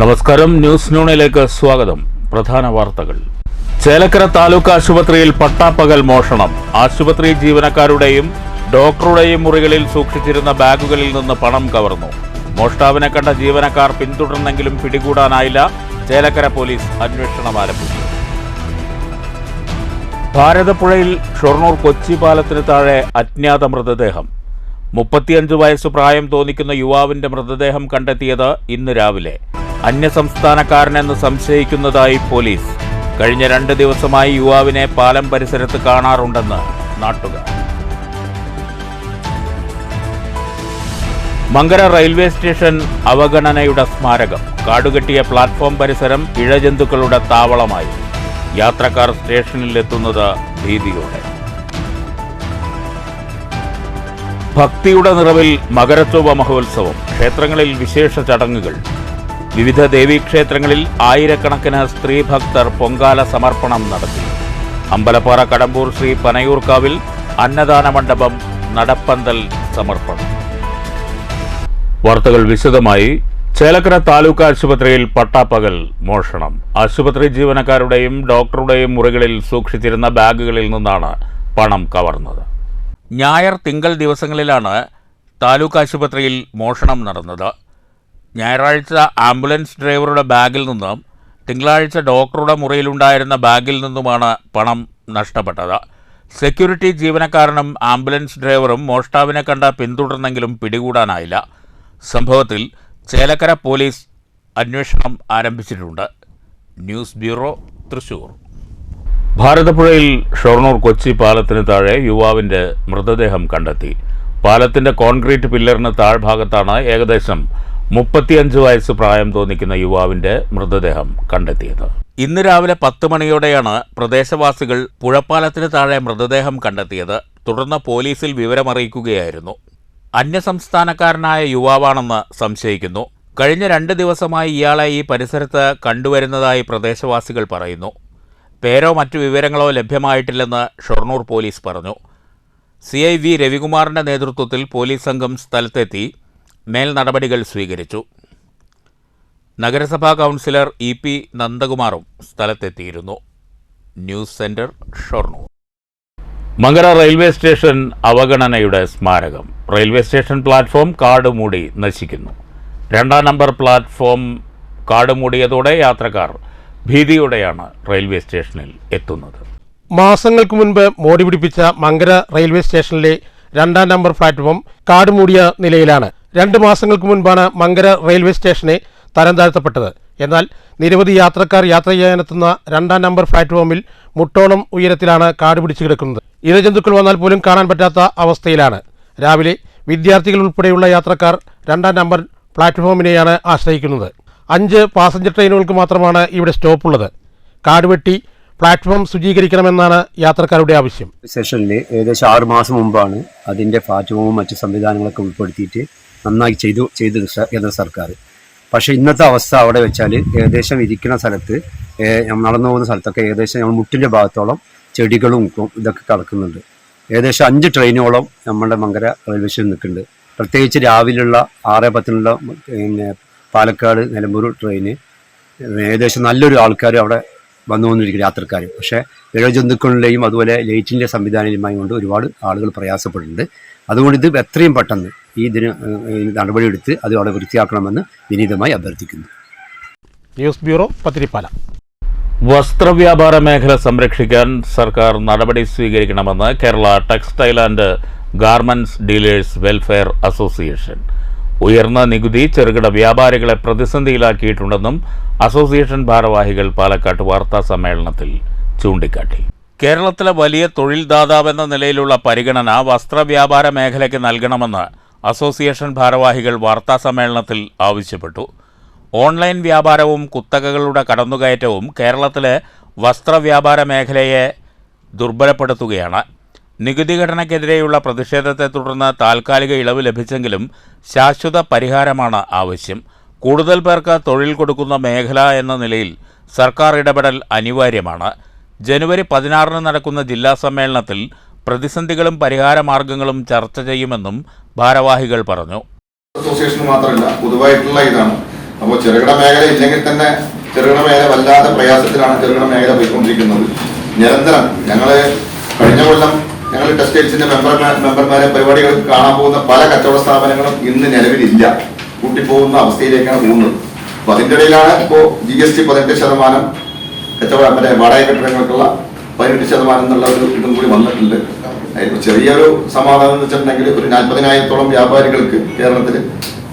നമസ്കാരം, ന്യൂസ് നൂണിലേക്ക് സ്വാഗതം. പ്രധാന വാർത്തകൾ. ചേലക്കര താലൂക്ക് ആശുപത്രിയിൽ പട്ടാപ്പകൽ മോഷണം. ആശുപത്രി ജീവനക്കാരുടെയും ഡോക്ടറുടെയും മുറികളിൽ സൂക്ഷിച്ചിരുന്ന ബാഗുകളിൽ നിന്ന് പണം കവർന്നു. മോഷ്ടാവിനെ കണ്ട ജീവനക്കാർ പിന്തുടർന്നെങ്കിലും പിടികൂടാനായില്ല. ചേലക്കര പോലീസ് അന്വേഷണം ആരംഭിച്ചു. ഭാരതപ്പുഴയിൽ ഷൊർണൂർ കൊച്ചി പാലത്തിന് താഴെ അജ്ഞാത മൃതദേഹം. 35 വയസ്സ് പ്രായം തോന്നിക്കുന്ന യുവാവിന്റെ മൃതദേഹം കണ്ടെത്തിയത് ഇന്ന് രാവിലെ. അന്യസംസ്ഥാനക്കാരനെന്ന് സംശയിക്കുന്നതായി പോലീസ്. കഴിഞ്ഞ 2 ദിവസമായി യുവാവിനെ പാലം പരിസരത്ത് കാണാറുണ്ടെന്ന് നാട്ടുകാർ. മങ്കര റെയിൽവേ സ്റ്റേഷൻ അവഗണനയുടെ സ്മാരകം. കാടുകെട്ടിയ പ്ലാറ്റ്ഫോം പരിസരം ഇഴജന്തുക്കളുടെ താവളമായി. യാത്രക്കാർ സ്റ്റേഷനിലെത്തുന്നത് ഭീതിയോടെ. ഭക്തിയുടെ നിറവിൽ മകരച്ചൊവ്വ മഹോത്സവം. ക്ഷേത്രങ്ങളിൽ വിശേഷ ചടങ്ങുകൾ. വിവിധ ദേവീക്ഷേത്രങ്ങളിൽ ആയിരക്കണക്കിന് സ്ത്രീഭക്തർ പൊങ്കാല സമർപ്പണം നടത്തി. അമ്പലപ്പാറ കടമ്പൂർ ശ്രീ പനയൂർക്കാവിൽ അന്നദാന മണ്ഡപം നടപ്പന്തൽ സമർപ്പണം. വാർത്തകൾ വിശദമായി. ചേലക്കര താലൂക്ക് ആശുപത്രിയിൽ പട്ടാപ്പകൽ മോഷണം. ആശുപത്രി ജീവനക്കാരുടെയും ഡോക്ടറുടെയും മുറികളിൽ സൂക്ഷിച്ചിരുന്ന ബാഗുകളിൽ നിന്നാണ് പണം കവർന്നത്. ഞായർ തിങ്കൾ ദിവസങ്ങളിലാണ് താലൂക്ക് ആശുപത്രിയിൽ മോഷണം നടന്നത്. ഞായറാഴ്ച ആംബുലൻസ് ഡ്രൈവറുടെ ബാഗിൽ നിന്നും തിങ്കളാഴ്ച ഡോക്ടറുടെ മുറിയിലുണ്ടായിരുന്ന ബാഗിൽ നിന്നുമാണ് പണം നഷ്ടപ്പെട്ടത്. സെക്യൂരിറ്റി ജീവനക്കാരനും ആംബുലൻസ് ഡ്രൈവറും മോഷ്ടാവിനെ കണ്ട പിന്തുടർന്നെങ്കിലും പിടികൂടാനായില്ല. സംഭവത്തിൽ ചേലക്കര പോലീസ് അന്വേഷണം ആരംഭിച്ചിട്ടുണ്ട്. News bureau, Thrissur. ഭാരതപ്പുഴയിൽ ഷൊർണൂർ കൊച്ചി പാലത്തിന് താഴെ യുവാവിന്റെ മൃതദേഹം കണ്ടെത്തി. പാലത്തിന്റെ കോൺക്രീറ്റ് പില്ലറിന് താഴ്ഭാഗത്താണ് ഏകദേശം 35 വയസ്സ് പ്രായം തോന്നിക്കുന്ന യുവാവിന്റെ മൃതദേഹം കണ്ടെത്തിയത്. ഇന്ന് രാവിലെ 10 മണിയോടെയാണ് പ്രദേശവാസികൾ പുഴപ്പാലത്തിന് താഴെ മൃതദേഹം കണ്ടെത്തിയത്. തുടർന്ന് പോലീസിൽ വിവരമറിയിക്കുകയായിരുന്നു. അന്യസംസ്ഥാനക്കാരനായ യുവാവാണെന്ന് സംശയിക്കുന്നു. കഴിഞ്ഞ 2 ദിവസമായി ഇയാളെ ഈ പരിസരത്ത് കണ്ടുവരുന്നതായി പ്രദേശവാസികൾ പറയുന്നു. പേരോ മറ്റു വിവരങ്ങളോ ലഭ്യമായിട്ടില്ലെന്ന് ഷൊർണൂർ പോലീസ് പറഞ്ഞു. CI വി രവികുമാറിന്റെ നേതൃത്വത്തിൽ പോലീസ് സംഘം സ്ഥലത്തെത്തി മേൽ നടപടികൾ സ്വീകരിച്ചു. നഗരസഭാ കൗൺസിലർ EP നന്ദകുമാറും സ്ഥലത്തെത്തിയിരുന്നു. News centre, Shoranur. Mankara railway station അവഗണനയുടെ സ്മാരകം. റെയിൽവേ സ്റ്റേഷൻ പ്ലാറ്റ്ഫോം കാടുമൂടി നശിക്കുന്നു. 2-ാം നമ്പർ പ്ലാറ്റ്ഫോം കാടുമൂടിയതോടെ യാത്രക്കാർ ഭീതിയോടെയാണ് റെയിൽവേ സ്റ്റേഷനിൽ എത്തുന്നത്. മാസങ്ങൾക്ക് മുൻപ് മോടി പിടിപ്പിച്ച മങ്കര റെയിൽവേ സ്റ്റേഷനിലെ 2-ാം നമ്പർ പ്ലാറ്റ്ഫോം കാടുമൂടിയ നിലയിലാണ്. 2 മാസങ്ങൾക്ക് മുൻപാണ് മങ്കര റെയിൽവേ സ്റ്റേഷനെ തരം താഴ്ത്തപ്പെട്ടത്. എന്നാൽ നിരവധി യാത്രക്കാർ യാത്ര ചെയ്യാനെത്തുന്ന 2-ാം നമ്പർ പ്ലാറ്റ്ഫോമിൽ മുട്ടോളം ഉയരത്തിലാണ് കാട് പിടിച്ചു കിടക്കുന്നത്. ഇഴജന്തുക്കൾ വന്നാൽ പോലും കാണാൻ പറ്റാത്ത അവസ്ഥയിലാണ്. രാവിലെ വിദ്യാർത്ഥികൾ ഉൾപ്പെടെയുള്ള യാത്രക്കാർ 2-ാം നമ്പർ പ്ലാറ്റ്ഫോമിനെയാണ് ആശ്രയിക്കുന്നത്. 5 പാസഞ്ചർ ട്രെയിനുകൾക്ക് മാത്രമാണ് ഇവിടെ സ്റ്റോപ്പുള്ളത്. കാടുവെട്ടി പ്ലാറ്റ്ഫോം ശുചീകരിക്കണമെന്നാണ് യാത്രക്കാരുടെ ആവശ്യം. സ്റ്റേഷനിൽ ഏകദേശം 6 മാസം മുമ്പാണ് അതിൻ്റെ പ്ലാറ്റ്ഫോമും മറ്റ് സംവിധാനങ്ങളൊക്കെ ഉൾപ്പെടുത്തിയിട്ട് നന്നായി ചെയ്തു കേന്ദ്ര സർക്കാർ. പക്ഷേ ഇന്നത്തെ അവസ്ഥ അവിടെ വെച്ചാൽ ഏകദേശം ഇരിക്കുന്ന സ്ഥലത്ത് നടന്നു പോകുന്ന സ്ഥലത്തൊക്കെ ഏകദേശം നമ്മൾ മുട്ടിൻ്റെ ഭാഗത്തോളം ചെടികളും ഇതൊക്കെ കിടക്കുന്നുണ്ട്. ഏകദേശം 5 ട്രെയിനോളം നമ്മുടെ മങ്കര റെയിൽവേ സ്റ്റേഷൻ നിൽക്കുന്നുണ്ട്. പ്രത്യേകിച്ച് രാവിലെയുള്ള 6:10 പിന്നെ പാലക്കാട് നിലമ്പൂർ ട്രെയിന് ഏകദേശം നല്ലൊരു ആൾക്കാർ അവിടെ വന്നുകൊണ്ടിരിക്കും, യാത്രക്കാർ. പക്ഷേ ഇഴജന്തുക്കളിലെയും അതുപോലെ ലൈറ്റിൻ്റെ സംവിധാനവുമായി കൊണ്ട് ഒരുപാട് ആളുകൾ പ്രയാസപ്പെടുന്നുണ്ട്. അതുകൊണ്ട് ഇത് എത്രയും പെട്ടെന്ന് ഇതിന് നടപടിയെടുത്ത് അത് അവിടെ വൃത്തിയാക്കണമെന്ന് വിനീതമായി അഭ്യർത്ഥിക്കുന്നു. News bureau, Pathiripala. വസ്ത്രവ്യാപാര മേഖല സംരക്ഷിക്കാൻ സർക്കാർ നടപടി സ്വീകരിക്കണമെന്ന് Kerala textile and garments dealers welfare association. ഉയർന്ന നികുതി ചെറുകിട വ്യാപാരികളെ പ്രതിസന്ധിയിലാക്കിയിട്ടുണ്ടെന്നും അസോസിയേഷൻ ഭാരവാഹികൾ പാലക്കാട്ട് വാർത്താ സമ്മേളനത്തിൽ ചൂണ്ടിക്കാട്ടി. കേരളത്തിലെ വലിയ തൊഴിൽ ദാതാവെന്ന നിലയിലുള്ള പരിഗണന വസ്ത്രവ്യാപാര മേഖലയ്ക്ക് നൽകണമെന്ന് അസോസിയേഷൻ ഭാരവാഹികൾ വാർത്താ സമ്മേളനത്തിൽ ആവശ്യപ്പെട്ടു. ഓൺലൈൻ വ്യാപാരവും കുത്തകകളുടെ കടന്നുകയറ്റവും കേരളത്തിലെ വസ്ത്രവ്യാപാര മേഖലയെ ദുർബലപ്പെടുത്തുകയാണ്. നികുതി ഘടനയ്ക്കെതിരെയുള്ള പ്രതിഷേധത്തെ തുടർന്ന് താൽക്കാലിക ഇളവ് ലഭിച്ചെങ്കിലും ശാശ്വത പരിഹാരമാണ് ആവശ്യം. കൂടുതൽ പേർക്ക് തൊഴിൽ കൊടുക്കുന്ന മേഖല എന്ന നിലയിൽ സർക്കാർ ഇടപെടൽ അനിവാര്യമാണ്. ജനുവരി 16 നടക്കുന്ന ജില്ലാ സമ്മേളനത്തിൽ പ്രതിസന്ധികളും പരിഹാര മാർഗങ്ങളും ചർച്ച ചെയ്യുമെന്നും ഭാരവാഹികൾ പറഞ്ഞു. അസോസിയേഷൻ മാത്രമല്ല, പൊതുവായിട്ടുള്ള ഇതാണ് അപ്പോൾ ചെറുകിട മേഖല ഇല്ലെങ്കിൽ തന്നെ ചെറുകിട മേഖല വല്ലാതെ പ്രയാസത്തിലാണ് ചെറുകിട മേഖല പോയിക്കൊണ്ടിരിക്കുന്നത്. നിരന്തരം ഞങ്ങൾ കഴിഞ്ഞ കൊല്ലം ഞങ്ങൾ ടെക്സ്റ്റൈൽസിന്റെ മെമ്പർമാരെ പരിപാടികൾ കാണാൻ പോകുന്ന പല കച്ചവട സ്ഥാപനങ്ങളും ഇന്ന് നിലവിലില്ല, കൂട്ടിപ്പോകുന്ന അവസ്ഥയിലേക്കാണ് പോകുന്നത്. അപ്പൊ അതിൻ്റെ ഇടയിലാണ് ഇപ്പോൾ GST 18% കച്ചവട വാടക കെട്ടിടങ്ങൾക്കുള്ള 18% എന്നുള്ള ഒരു ഇതും കൂടി വന്നിട്ടുണ്ട്. അതിന് ചെറിയൊരു സമാധാനം എന്ന് വെച്ചിട്ടുണ്ടെങ്കിൽ ഒരു 40,000-ഓളം വ്യാപാരികൾക്ക് കേരളത്തിൽ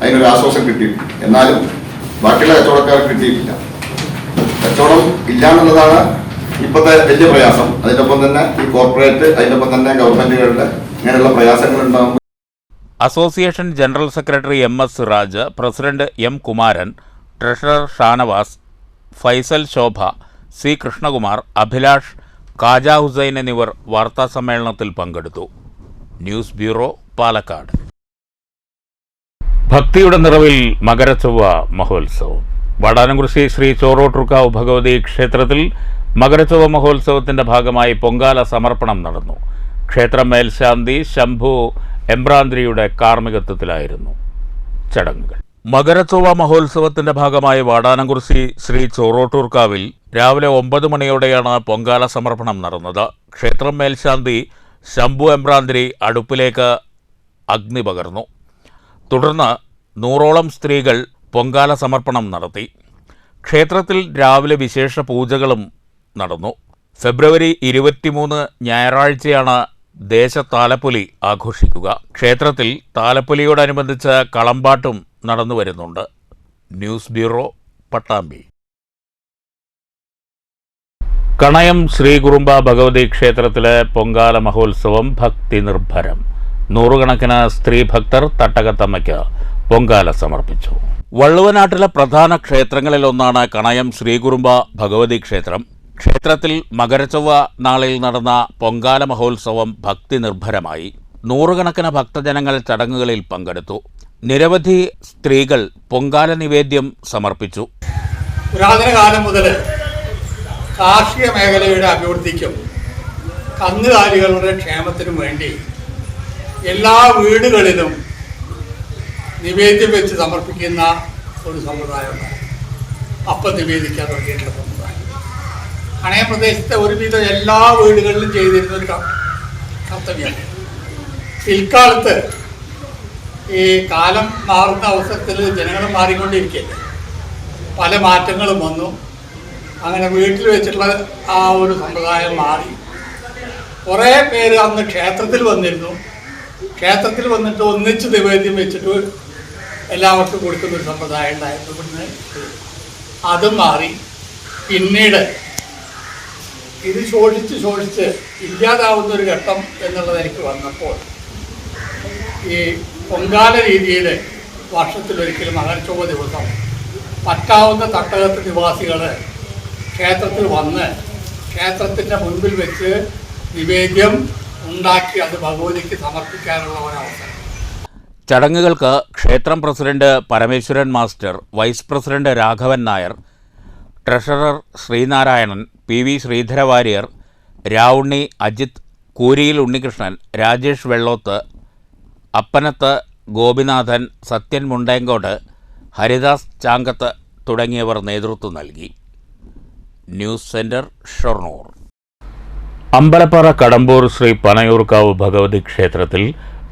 അതിനൊരു ആശ്വാസം കിട്ടി. എന്നാലും ബാക്കിയുള്ള കച്ചവടക്കാർക്ക് കിട്ടിയിട്ടില്ല. കച്ചവടം ഇല്ല എന്നുള്ളതാണ് ഇപ്പോഴത്തെ വലിയ പ്രയാസം. അതിനൊപ്പം തന്നെ ഈ കോർപ്പറേറ്റ്, അതിനൊപ്പം തന്നെ ഗവൺമെന്റുകളുടെ ഇങ്ങനെയുള്ള പ്രയാസങ്ങൾ ഉണ്ടാകുമ്പോൾ association general secretary MS Siraj, president M Kumaran, treasurer Shanavas, Faisal Shobha, C Krishnakumar, Abhilash, Kaja Hussain എന്നിവർ വാർത്താസമ്മേളനത്തിൽ പങ്കെടുത്തു. News bureau, Palakkad. ഭക്തിയുടെ നിറവിൽ മകരച്ചൊവ്വ മഹോത്സവം. വാടാനംകുറിശി ശ്രീ ചോറോട്ടുർക്കാവ് ഭഗവതി ക്ഷേത്രത്തിൽ മകരച്ചൊവ്വ മഹോത്സവത്തിന്റെ ഭാഗമായി പൊങ്കാല സമർപ്പണം നടന്നു. ക്ഷേത്രം മേൽശാന്തി ശംഭു എംബ്രാന്തിരിയുടെ കാർമ്മികത്വത്തിലായിരുന്നു ചടങ്ങുകൾ. മകരച്ചൊവ്വ മഹോത്സവത്തിന്റെ ഭാഗമായി വാടാനംകുറിശി ശ്രീ ചോറോട്ടൂർക്കാവിൽ രാവിലെ 9 മണിയോടെയാണ് പൊങ്കാല സമർപ്പണം നടന്നത്. ക്ഷേത്രം മേൽശാന്തി ശംഭു എംബ്രാന്തിരി അടുപ്പിലേക്ക് അഗ്നി പകർന്നു. തുടർന്ന് 100ഓളം സ്ത്രീകൾ പൊങ്കാല സമർപ്പണം നടത്തി. ക്ഷേത്രത്തിൽ രാവിലെ വിശേഷ പൂജകളും നടന്നു. ഫെബ്രുവരി 23 ഞായറാഴ്ചയാണ് ദേശത്താലപ്പൊലി ആഘോഷിക്കുക. ക്ഷേത്രത്തിൽ താലപ്പൊലിയോടനുബന്ധിച്ച് കളമ്പാട്ടും നടന്നു വരുന്നുണ്ട്. News bureau, Pattambi. കണയം ശ്രീകുറുമ്പ ഭഗവതി ക്ഷേത്രത്തിലെ പൊങ്കാല മഹോത്സവം ഭക്തി നിർഭരം. 100 കണക്കിന് സ്ത്രീ ഭക്തർ തട്ടകത്തമ്മയ്ക്ക് പൊങ്കാല സമർപ്പിച്ചു. വള്ളുവനാട്ടിലെ പ്രധാന ക്ഷേത്രങ്ങളിലൊന്നാണ് കണയം ശ്രീകുറുമ്പ ഭഗവതി ക്ഷേത്രം. ക്ഷേത്രത്തിൽ മകരച്ചൊവ്വ നാളിൽ നടന്ന പൊങ്കാല മഹോത്സവം ഭക്തി നിർഭരമായി. 100 കണക്കിന് ഭക്തജനങ്ങൾ ചടങ്ങുകളിൽ പങ്കെടുത്തു. നിരവധി സ്ത്രീകൾ പൊങ്കാല നിവേദ്യം സമർപ്പിച്ചു. പുരാതന കാലം മുതൽ കാർഷിക മേഖലയുടെ അഭിവൃദ്ധിക്കും കന്നുകാലികളുടെ ക്ഷേമത്തിനും വേണ്ടി എല്ലാ വീടുകളിലും നിവേദ്യം വെച്ച് സമർപ്പിക്കുന്ന ഒരു സമ്പ്രദായമാണ് അപ്പം നിവേദിക്കാൻ തുടങ്ങിയിട്ടുള്ള സമ്പ്രദായം. കണയം പ്രദേശത്തെ ഒരുവിധം എല്ലാ വീടുകളിലും ചെയ്തിരുന്ന ഒരു കർത്തവ്യമാണ്. പിൽക്കാലത്ത് ഈ കാലം മാറുന്ന അവസരത്തിൽ ജനങ്ങൾ മാറിക്കൊണ്ടിരിക്കുകയല്ലേ, പല മാറ്റങ്ങളും വന്നു. അങ്ങനെ വീട്ടിൽ വെച്ചിട്ടുള്ള ആ ഒരു സമ്പ്രദായം മാറി. കുറേ പേര് അന്ന് ക്ഷേത്രത്തിൽ വന്നിരുന്നു. ക്ഷേത്രത്തിൽ വന്നിട്ട് ഒന്നിച്ച് നിവേദ്യം വെച്ചിട്ട് എല്ലാവർക്കും കൊടുക്കുന്നൊരു സമ്പ്രദായം ഉണ്ടായിരുന്നു. ഇവിടുന്ന് അതും മാറി. പിന്നീട് ഇത് ശോഷിച്ച് ഇല്ലാതാവുന്ന ഒരു ഘട്ടം എന്നുള്ളത് എനിക്ക് വന്നപ്പോൾ ഈ പൊങ്കാല രീതിയിൽ വർഷത്തിലൊരിക്കലും മകരച്ചൊവ്വ ദിവസം പറ്റാവുന്ന തട്ടകത്ത് നിവാസികൾ ക്ഷേത്രത്തിൽ വന്ന് ക്ഷേത്രത്തിൻ്റെ മുൻപിൽ വെച്ച് നിവേദ്യം ഉണ്ടാക്കി അത് ഭഗവതിക്ക് സമർപ്പിക്കാനുള്ള ഒരവസരം. ചടങ്ങുകൾക്ക് ക്ഷേത്രം president Parameswaran master, vice president Raghavan Nair, treasurer Sreenarayanan, PV Sreedhara Warrier, Ravunni, Ajith, Kooriyil Unnikrishnan, Rajesh Vellottu, Appanath Gopinathan, Sathyan Mundenkode, Haridas Changath തുടങ്ങിയവർ നേതൃത്വം നൽകി. News centre, Shoranur. അമ്പലപ്പാറ കടമ്പൂർ ശ്രീ പനയൂർക്കാവ് ഭഗവതി ക്ഷേത്രത്തിൽ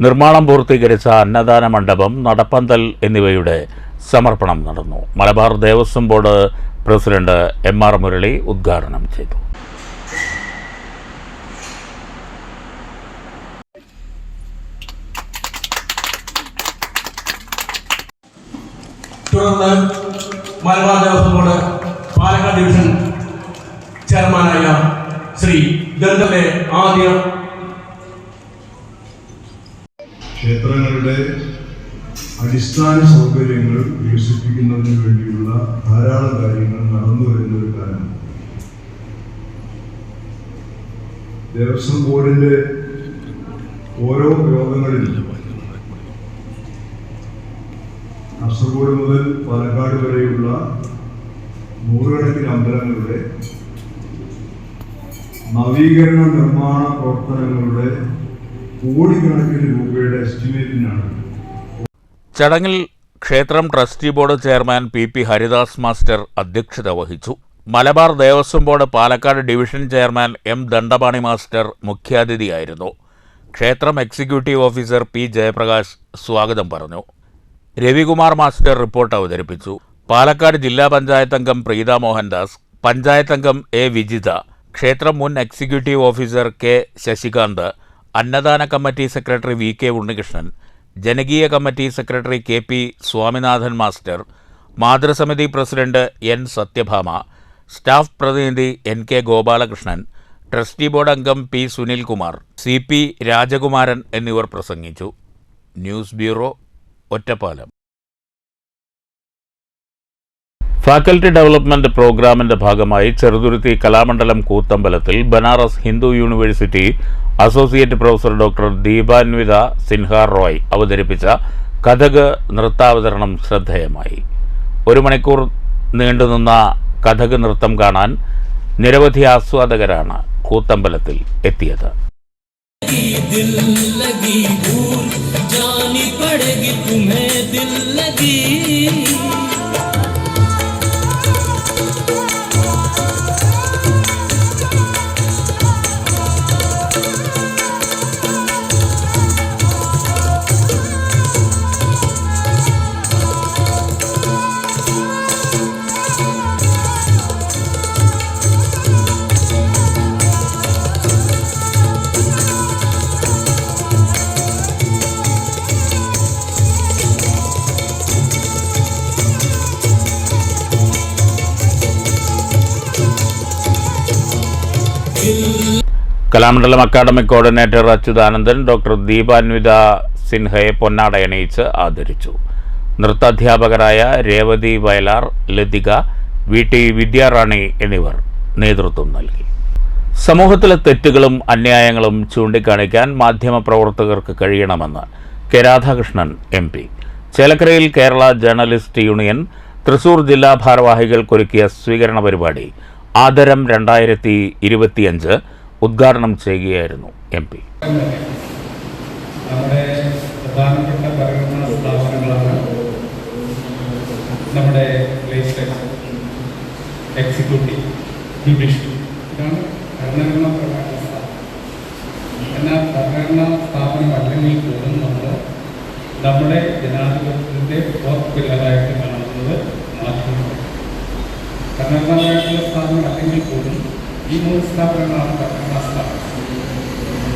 നിർമ്മാണം പൂർത്തീകരിച്ച അന്നദാന മണ്ഡപം, നടപ്പന്തൽ എന്നിവയുടെ സമർപ്പണം നടന്നു. Malabar Devaswom board president MR Murali ഉദ്ഘാടനം ചെയ്തു. തുടർന്ന് മലബാർ ദേവസ്വം ബോർഡ് പാലക്കാട് ഡിവിഷൻ ചെയർമാനായ ശ്രീ ഗന്ധർവന്റെ ആദ്യ ക്ഷേത്രങ്ങളുടെ അടിസ്ഥാന സൗകര്യങ്ങൾ വികസിപ്പിക്കുന്നതിന് വേണ്ടിയുള്ള ധാരാളം കാര്യങ്ങൾ നടന്നു വരുന്ന ഒരു കാലം. ദേവസ്വം ബോർഡിന്റെ ഓരോ യോഗങ്ങളിലും കാസർഗോഡ് മുതൽ പാലക്കാട് വരെയുള്ള 100 കണക്കിന് അമ്പലങ്ങളുടെ നവീകരണ നിർമ്മാണ പ്രവർത്തനങ്ങളുടെ കോടിക്കണക്കിന് രൂപയുടെ എസ്റ്റിമേറ്റിനാണ്. ചടങ്ങിൽ ക്ഷേത്രം trustee board chairman PP Haridas master അധ്യക്ഷത വഹിച്ചു. Malabar Devaswom board Palakkad division chairman M Dandapani master മുഖ്യാതിഥിയായിരുന്നു. ക്ഷേത്രം എക്സിക്യൂട്ടീവ് ഓഫീസർ P ജയപ്രകാശ് സ്വാഗതം പറഞ്ഞു. രവികുമാർ മാസ്റ്റർ റിപ്പോർട്ട് അവതരിപ്പിച്ചു. പാലക്കാട് ജില്ലാ പഞ്ചായത്ത് അംഗം പ്രീത മോഹൻദാസ്, പഞ്ചായത്ത് അംഗം A വിജിത, ക്ഷേത്രം മുൻ എക്സിക്യൂട്ടീവ് ഓഫീസർ K ശശികാന്ത്, അന്നദാന കമ്മിറ്റി സെക്രട്ടറി VK ഉണ്ണികൃഷ്ണൻ, ജനകീയ committee secretary KP Swaminathan master, മാതൃസമിതി പ്രസിഡന്റ് N സത്യഭാമ, സ്റ്റാഫ് പ്രതിനിധി NK ഗോപാലകൃഷ്ണൻ, ട്രസ്റ്റി ബോർഡ് അംഗം P സുനിൽകുമാർ, CP രാജകുമാരൻ എന്നിവർ പ്രസംഗിച്ചു. News bureau, Ottapalam. Faculty development പ്രോഗ്രാമിന്റെ ഭാഗമായി ചെറുതുരുത്തി കലാമണ്ഡലം കൂത്തമ്പലത്തിൽ Banaras Hindu university associate professor doctor Deepanwita Sinha Roy അവതരിപ്പിച്ച കഥക് നൃത്താവതരണം ശ്രദ്ധേയമായി. 1 മണിക്കൂർ നീണ്ടുനിന്ന കഥക് നൃത്തം കാണാൻ നിരവധി ആസ്വാദകരാണ് കൂത്തമ്പലത്തിൽ എത്തിയത്. Kalamandalam academic coordinator Achuthanandan doctor Deepanwita സിൻഹയെ പൊന്നാടയണിയിച്ച് ആദരിച്ചു. നൃത്താധ്യാപകരായ രേവതി വയലാർ, ലതിക, VT വിദ്യാറാണി എന്നിവർ നേതൃത്വം നൽകി. സമൂഹത്തിലെ തെറ്റുകളും അന്യായങ്ങളും ചൂണ്ടിക്കാണിക്കാൻ മാധ്യമപ്രവർത്തകർക്ക് കഴിയണമെന്ന് K രാധാകൃഷ്ണൻ MP. ചേലക്കരയിൽ കേരള ജേർണലിസ്റ്റ് യൂണിയൻ തൃശൂർ ജില്ലാ ഭാരവാഹികൾക്കൊരുക്കിയ സ്വീകരണ പരിപാടി ആദരം 2025 ഉദ്ഘാടനം ചെയ്യുകയായിരുന്നു MP. നമ്മുടെ പ്രധാനപ്പെട്ട ഭരണഘടനാ സ്ഥാപനങ്ങളാണ് നമ്മുടെ ലെജിസ്ലേച്ചർ, എക്സിക്യൂട്ടീവ്, ജുഡീഷ്യൽ. ഇതാണ് ഭരണഘടനാ പ്രകാരമുള്ള സ്ഥാപനം. എന്നാൽ ഭരണഘടനാ സ്ഥാപനം അല്ലെങ്കിൽ പോലും നമ്മുടെ ജനാധിപത്യത്തിൻ്റെ ഫോർത്ത് പില്ലറായിട്ട് കാണുന്നത് മാധ്യമങ്ങൾ. ഭരണഘടനാപരമായിട്ടുള്ള സ്ഥാപനം അല്ലെങ്കിൽ പോലും ഈ 3 സ്ഥാപനങ്ങളാണ് ഭരണഘടനാ സ്ഥാപനം.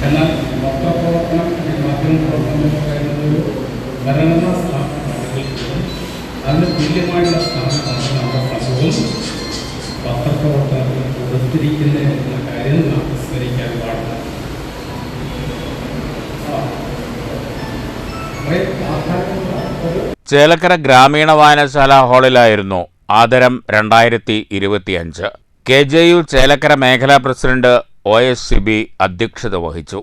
എന്നാൽ പത്രപ്രവർത്തനം അല്ലെങ്കിൽ മാധ്യമ പ്രവർത്തനം എന്ന് പറയുന്നത് ഒരു ഭരണഘടനാ സ്ഥാപനമാണെങ്കിൽ പോലും അതിന് തുല്യമായുള്ള സ്ഥാനമാണ് നമ്മുടെ സമൂഹം പത്രപ്രവർത്തനത്തിന് കൊടുത്തിരിക്കുന്നത് എന്ന കാര്യം നാം വിസ്മരിക്കാൻ പാടില്ല. ചേലക്കര ഗ്രാമീണ വായനശാല ഹാളിലായിരുന്നു ആദരം 2025. KJU ചേലക്കര മേഖലാ പ്രസിഡന്റ് OS സിബി അധ്യക്ഷത വഹിച്ചു.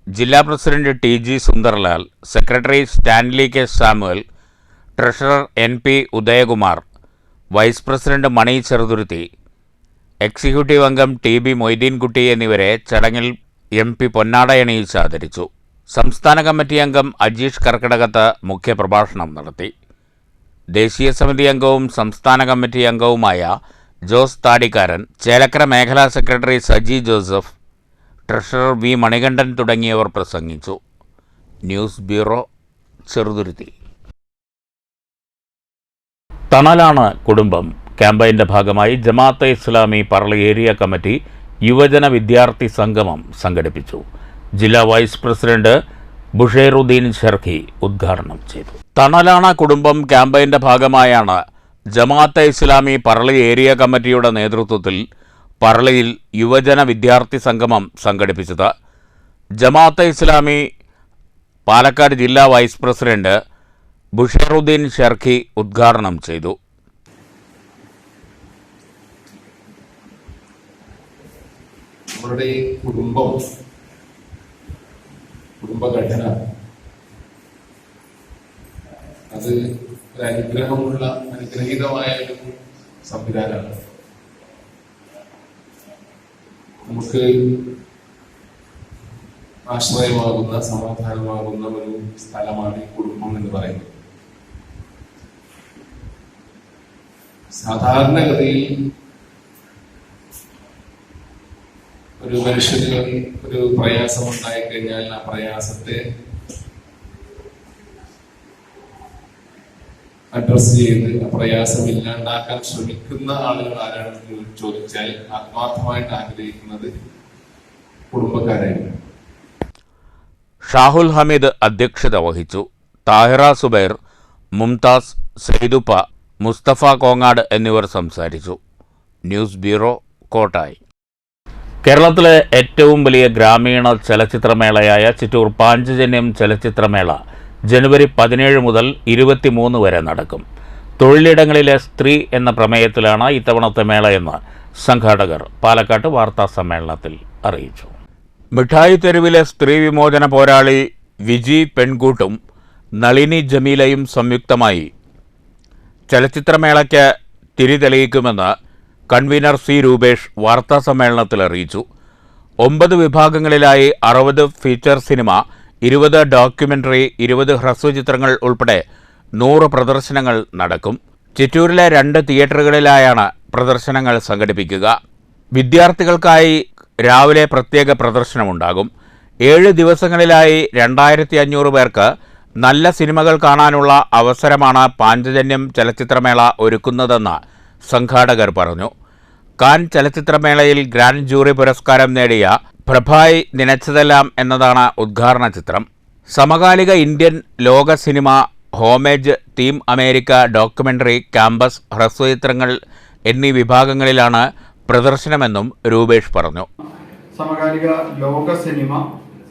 ജില്ലാ president TG Sunderlal, secretary Stanley K Samuel, treasurer NP Udayakumar, vice president Mani Cheruthuruthy, executive അംഗം TB മൊയ്തീൻകുട്ടി എന്നിവരെ ചടങ്ങിൽ MP പൊന്നാടയണിയിച്ച് ആദരിച്ചു. സംസ്ഥാന കമ്മിറ്റി അംഗം അജീഷ് കർക്കിടകത്ത് മുഖ്യപ്രഭാഷണം നടത്തി. ദേശീയ സമിതി അംഗവും സംസ്ഥാന കമ്മിറ്റി അംഗവുമായ ജോസ് താടിക്കാരൻ, ചേലക്കര മേഖലാ secretary Saji Joseph, treasurer V Manikandan തുടങ്ങിയവർ പ്രസംഗിച്ചു. News bureau, Cheruthuruthy. തണലാണ് കുടുംബം ക്യാമ്പയിൻ്റെ ഭാഗമായി ജമാഅത്തെ ഇസ്ലാമി പറളി ഏരിയ കമ്മിറ്റി യുവജന വിദ്യാർത്ഥി സംഗമം സംഘടിപ്പിച്ചു. ജില്ലാ വൈസ് പ്രസിഡന്റ് ബുഷൈറുദ്ദീൻ ഷർഖി ഉദ്ഘാടനം ചെയ്തു. തണലാണ് കുടുംബം ക്യാമ്പയിൻ്റെ ഭാഗമായാണ് ജമാഅത്തെ ഇസ്ലാമി പറളി ഏരിയ കമ്മിറ്റിയുടെ നേതൃത്വത്തിൽ പറളിയിൽ യുവജന വിദ്യാർത്ഥി സംഗമം സംഘടിപ്പിച്ചത്. ജമാഅത്തെ ഇസ്ലാമി പാലക്കാട് ജില്ലാ വൈസ് പ്രസിഡന്റ് ബുഷൈറുദ്ദീൻ ഷർഖി ഉദ്ഘാടനം ചെയ്തു. നമ്മുടെ കുടുംബഘടന അത് ഒരു അനുഗ്രഹീതമായ ഒരു സംവിധാനമാണ്. നമുക്ക് ആശ്രയമാകുന്ന, സമാധാനമാകുന്ന ഒരു സ്ഥലമാണ് ഈ കുടുംബം എന്ന് പറയുന്നത്. സാധാരണഗതിയിൽ ഒരു മനുഷ്യന് ഒരു പ്രയാസം ഉണ്ടായിക്കഴിഞ്ഞാൽ ആ പ്രയാസത്തെ അഡ്രസ് ചെയ്ത് ആ പ്രയാസം ഇല്ലാണ്ടാക്കാൻ ശ്രമിക്കുന്ന ആളുകൾ ആരാണെന്ന് ചോദിച്ചാൽ ആത്മാർത്ഥമായിട്ട് ആഗ്രഹിക്കുന്നത് കുടുംബക്കാരായിരുന്നു. ഷാഹുൽ ഹമീദ് അധ്യക്ഷത വഹിച്ചു. താഹിറ സുബൈർ, മുംതാസ്, സൈദുപ്പ, മുസ്തഫ കോങ്ങാട് എന്നിവർ സംസാരിച്ചു. News bureau, Kottayi. കേരളത്തിലെ ഏറ്റവും വലിയ ഗ്രാമീണ ചലച്ചിത്രമേളയായ ചിറ്റൂർ പാഞ്ചജന്യം ചലച്ചിത്രമേള ജനുവരി 17 മുതൽ 23 വരെ നടക്കും. തൊഴിലിടങ്ങളിലെ സ്ത്രീ എന്ന പ്രമേയത്തിലാണ് ഇത്തവണത്തെ മേളയെന്ന് സംഘാടകർ പാലക്കാട്ട് വാർത്താസമ്മേളനത്തിൽ അറിയിച്ചു. മിഠായി തെരുവിലെ സ്ത്രീ വിമോചന പോരാളി വിജി പെൺകൂട്ടും നളിനി ജമീലയും സംയുക്തമായി ചലച്ചിത്രമേളയ്ക്ക് തിരിതെളിയിക്കുമെന്ന് കൺവീനർ സി രൂപേഷ് വാർത്താസമ്മേളനത്തിൽ അറിയിച്ചു. 9 വിഭാഗങ്ങളിലായി 60 ഫീച്ചർ സിനിമ, 20 ഡോക്യുമെൻ്ററി, 20 ഹ്രസ്വചിത്രങ്ങൾ ഉൾപ്പെടെ 100 പ്രദർശനങ്ങൾ നടക്കും. ചിറ്റൂരിലെ 2 തിയേറ്ററുകളിലായാണ് പ്രദർശനങ്ങൾ സംഘടിപ്പിക്കുക. വിദ്യാർത്ഥികൾക്കായി രാവിലെ പ്രത്യേക പ്രദർശനമുണ്ടാകും. 7 ദിവസങ്ങളിലായി 2500 പേർക്ക് നല്ല സിനിമകൾ കാണാനുള്ള അവസരമാണ് പാഞ്ചജന്യം ചലച്ചിത്രമേള ഒരുക്കുന്നതെന്ന് സംഘാടകർ പറഞ്ഞു. കാൻ ചലച്ചിത്രമേളയിൽ ഗ്രാൻഡ് ജൂറി പുരസ്കാരം നേടിയ പ്രഭായ് നനച്ചതെല്ലാം എന്നതാണ് ഉദ്ഘാടന ചിത്രം. സമകാലിക ഇന്ത്യൻ ലോക cinema, homage, theme America, documentary, campus, ഹ്രസ്വചിത്രങ്ങൾ എന്നീ വിഭാഗങ്ങളിലാണ് പ്രദർശനമെന്നും രൂപേഷ് പറഞ്ഞു. സമകാലിക ലോക സിനിമ,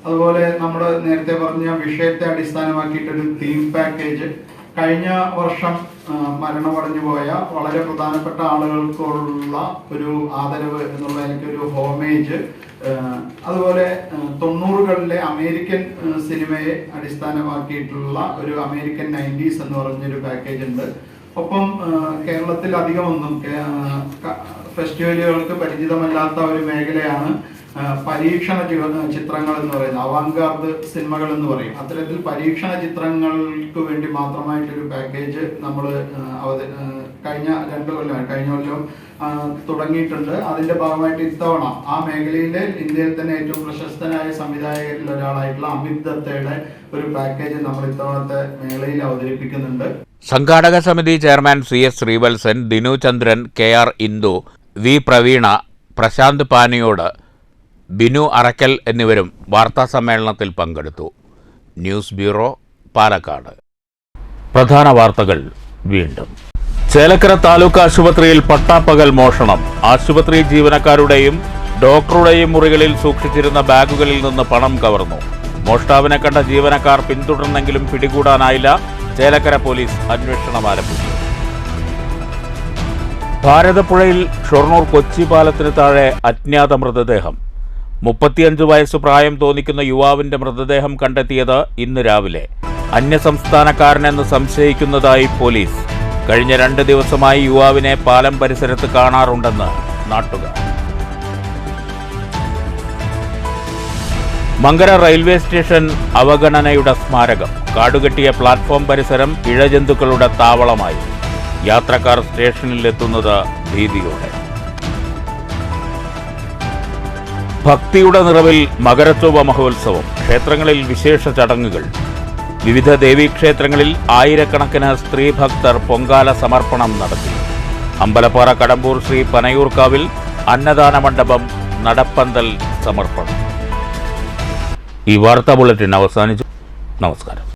അതുപോലെ നമ്മൾ നേരത്തെ പറഞ്ഞ വിഷയത്തെ അടിസ്ഥാനമാക്കിയിട്ടൊരു തീം പാക്കേജ്, കഴിഞ്ഞ വർഷം മരണമടഞ്ഞു പോയ വളരെ പ്രധാനപ്പെട്ട ആളുകൾക്കുള്ള ഒരു ആദരവ് എന്നുള്ള എനിക്കൊരു ഹോമേജ്, അതുപോലെ 90കളിലെ അമേരിക്കൻ സിനിമയെ അടിസ്ഥാനമാക്കിയിട്ടുള്ള ഒരു അമേരിക്കൻ 90s എന്ന് പറഞ്ഞൊരു പാക്കേജ് ഉണ്ട്. ഒപ്പം കേരളത്തിൽ അധികമൊന്നും ഫെസ്റ്റിവലുകൾക്ക് പരിചിതമല്ലാത്ത ഒരു മേഖലയാണ് പരീക്ഷണ ചിത്രങ്ങൾ എന്ന് പറയുന്നത്, അവാങ്കാർഡ് സിനിമകൾ എന്ന് പറയും. അത്തരത്തിൽ പരീക്ഷണ ചിത്രങ്ങൾക്ക് വേണ്ടി മാത്രമായിട്ടൊരു പാക്കേജ് നമ്മൾ കഴിഞ്ഞ 2 കൊല്ലം തുടങ്ങിയിട്ടുണ്ട്. അതിന്റെ ഭാഗമായിട്ട് ഇത്തവണ ആ മേഖലയിലെ ഇന്ത്യയിൽ തന്നെ ഏറ്റവും പ്രശസ്തനായ സംവിധായകരിൽ ഒരാളായിട്ടുള്ള അമിത് ദത്തയുടെ ഒരു പാക്കേജ് നമ്മൾ ഇത്തവണത്തെ മേളയിൽ അവതരിപ്പിക്കുന്നുണ്ട്. സംഘാടക സമിതി ചെയർമാൻ CS ശ്രീവത്സൻ, ദിനു ചന്ദ്രൻ, KR ഇന്ദു, വി പ്രവീണ, പ്രശാന്ത് പാനിയോട്, ബിനു അറക്കൽ എന്നിവരും വാർത്താസമ്മേളനത്തിൽ പങ്കെടുത്തു. News bureau, Palakkad. പ്രധാന വാർത്തകൾ വീണ്ടും. ചേലക്കര താലൂക്ക് ആശുപത്രിയിൽ പട്ടാപ്പകൽ മോഷണം. ആശുപത്രി ജീവനക്കാരുടെയും ഡോക്ടറുടെയും മുറികളിൽ സൂക്ഷിച്ചിരുന്ന ബാഗുകളിൽ നിന്ന് പണം കവർന്നു. മോഷ്ടാവിനെ കണ്ട ജീവനക്കാർ പിന്തുടർന്നെങ്കിലും പിടികൂടാനായില്ല. ചേലക്കര പോലീസ് അന്വേഷണം ആരംഭിച്ചു. ഭാരതപ്പുഴയിൽ ഷൊർണൂർ കൊച്ചി പാലത്തിന് താഴെ അജ്ഞാത മൃതദേഹം. 35 വയസ്സ് പ്രായം തോന്നിക്കുന്ന യുവാവിന്റെ മൃതദേഹം കണ്ടെത്തിയത് ഇന്ന് രാവിലെ. അന്യസംസ്ഥാനക്കാരനെന്ന് സംശയിക്കുന്നതായി പോലീസ്. കഴിഞ്ഞ 2 ദിവസമായി യുവാവിനെ പാലം പരിസരത്ത് കാണാറുണ്ടെന്ന് നാട്ടുകാർ. മങ്കര റെയിൽവേ സ്റ്റേഷൻ അവഗണനയുടെ സ്മാരകം. കാടുകെട്ടിയ പ്ലാറ്റ്ഫോം പരിസരം ഇഴജന്തുക്കളുടെ താവളമായി. യാത്രക്കാർ സ്റ്റേഷനിലെത്തുന്നത് ഭീതിയോടെ. ഭക്തിയുടെ നിറവിൽ മകരച്ചൊവ്വ മഹോത്സവം. ക്ഷേത്രങ്ങളിൽ വിശേഷ ചടങ്ങുകൾ. വിവിധ ദേവീക്ഷേത്രങ്ങളിൽ ആയിരക്കണക്കിന് സ്ത്രീഭക്തർ പൊങ്കാല സമർപ്പണം നടത്തി. അമ്പലപ്പാറ കടമ്പൂർ ശ്രീ പനയൂർക്കാവിൽ അന്നദാന മണ്ഡപം നടപ്പന്തൽ സമർപ്പണം. ഈ വാർത്താ ബുള്ളറ്റിൻ അവസാനിച്ചു. നമസ്കാരം.